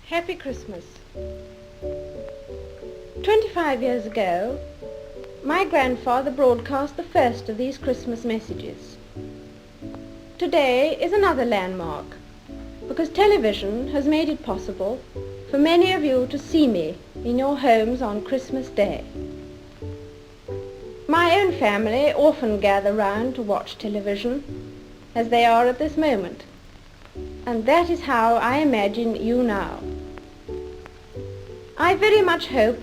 Happy Christmas. 25 years ago, my grandfather broadcast the first of these Christmas messages. Today is another landmark, because television has made it possible for many of you to see me in your homes on Christmas Day. My own family often gather round to watch television, as they are at this moment, and that is how I imagine you now. I very much hope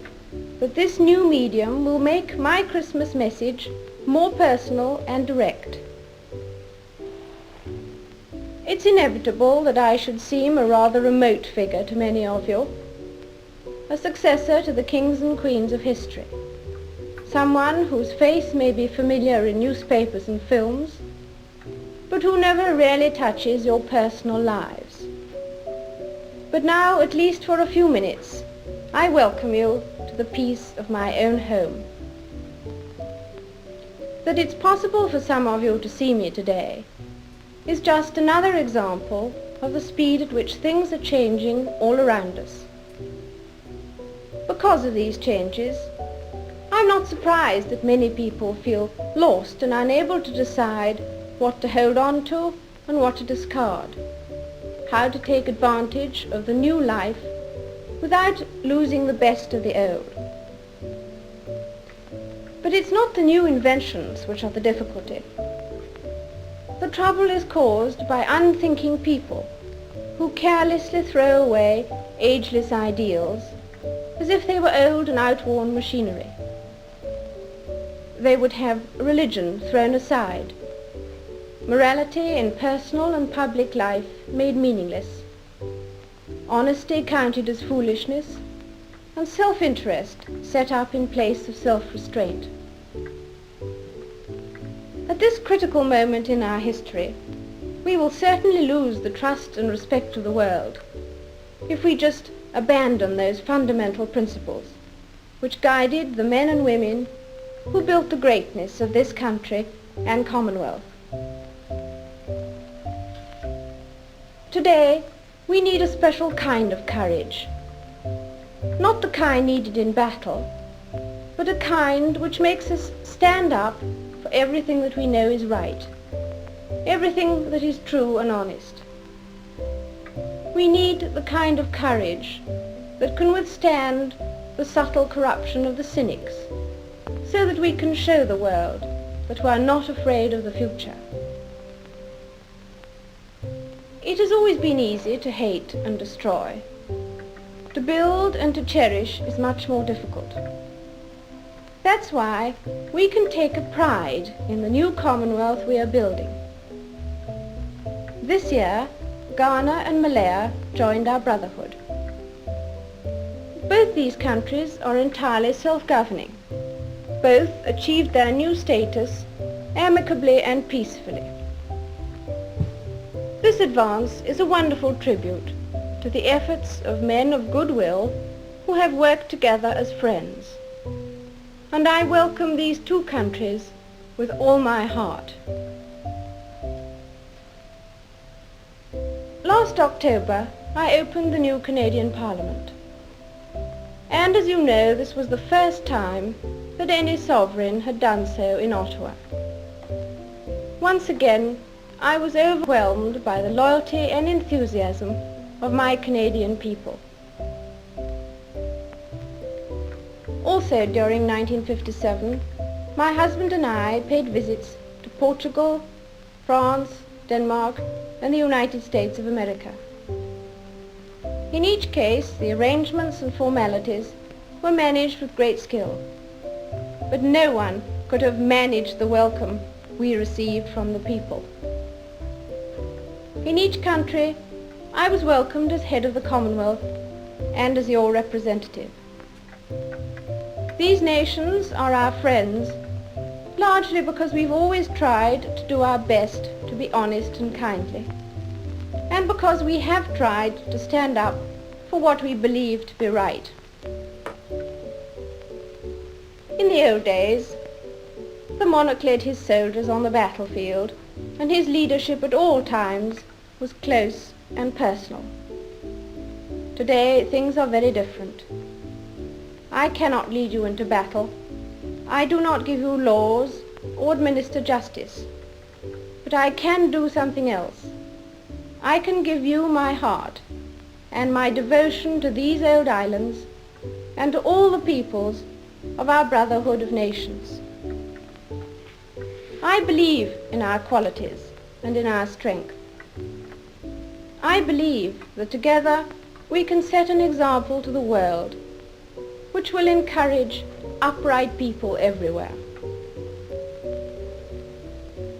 that this new medium will make my Christmas message more personal and direct. It's inevitable that I should seem a rather remote figure to many of you, a successor to the kings and queens of history, someone whose face may be familiar in newspapers and films, but who never really touches your personal lives. But now, at least for a few minutes, I welcome you to the peace of my own home. That it's possible for some of you to see me today is just another example of the speed at which things are changing all around us. Because of these changes, I'm not surprised that many people feel lost and unable to decide what to hold on to and what to discard, how to take advantage of the new life without losing the best of the old. But it's not the new inventions which are the difficulty. The trouble is caused by unthinking people who carelessly throw away ageless ideals as if they were old and outworn machinery. They would have religion thrown aside, morality in personal and public life made meaningless, honesty counted as foolishness, and self-interest set up in place of self-restraint. At this critical moment in our history, we will certainly lose the trust and respect of the world if we just abandon those fundamental principles which guided the men and women who built the greatness of this country and Commonwealth. Today, we need a special kind of courage, not the kind needed in battle, but a kind which makes us stand up for everything that we know is right, everything that is true and honest. We need the kind of courage that can withstand the subtle corruption of the cynics, so that we can show the world that we are not afraid of the future. It has always been easy to hate and destroy. To build and to cherish is much more difficult. That's why we can take a pride in the new Commonwealth we are building. This year, Ghana and Malaya joined our brotherhood. Both these countries are entirely self-governing. Both achieved their new status amicably and peacefully. This advance is a wonderful tribute to the efforts of men of goodwill who have worked together as friends. And I welcome these two countries with all my heart. Last October, I opened the new Canadian Parliament. And as you know, this was the first time that any sovereign had done so in Ottawa. Once again, I was overwhelmed by the loyalty and enthusiasm of my Canadian people. Also during 1957, my husband and I paid visits to Portugal, France, Denmark, and the United States of America. In each case, the arrangements and formalities were managed with great skill, but no one could have managed the welcome we received from the people. In each country, I was welcomed as head of the Commonwealth and as your representative. These nations are our friends, largely because we've always tried to do our best to be honest and kindly, and because we have tried to stand up for what we believe to be right. In the old days, the monarch led his soldiers on the battlefield, and his leadership at all times was close and personal. Today things are very different. I cannot lead you into battle. I do not give you laws or administer justice. But I can do something else. I can give you my heart and my devotion to these old islands and to all the peoples of our brotherhood of nations. I believe in our qualities and in our strength. I believe that together we can set an example to the world which will encourage upright people everywhere.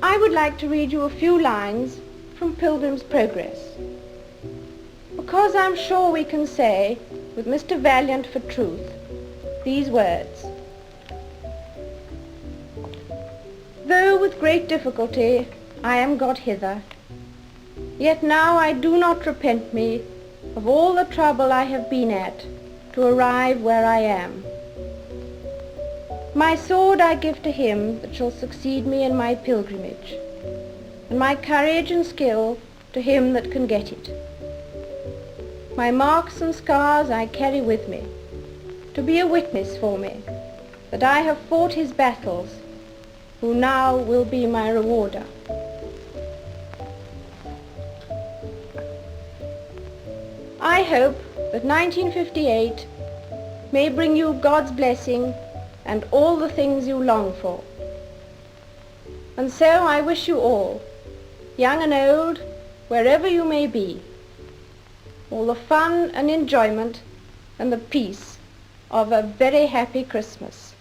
I would like to read you a few lines from Pilgrim's Progress, because I'm sure we can say, with Mr. Valiant for truth, these words: "Though with great difficulty I am got hither, yet now I do not repent me of all the trouble I have been at to arrive where I am. My sword I give to him that shall succeed me in my pilgrimage, and my courage and skill to him that can get it. My marks and scars I carry with me, to be a witness for me that I have fought his battles, who now will be my rewarder." I hope that 1958 may bring you God's blessing and all the things you long for. And so I wish you all, young and old, wherever you may be, all the fun and enjoyment and the peace of a very happy Christmas.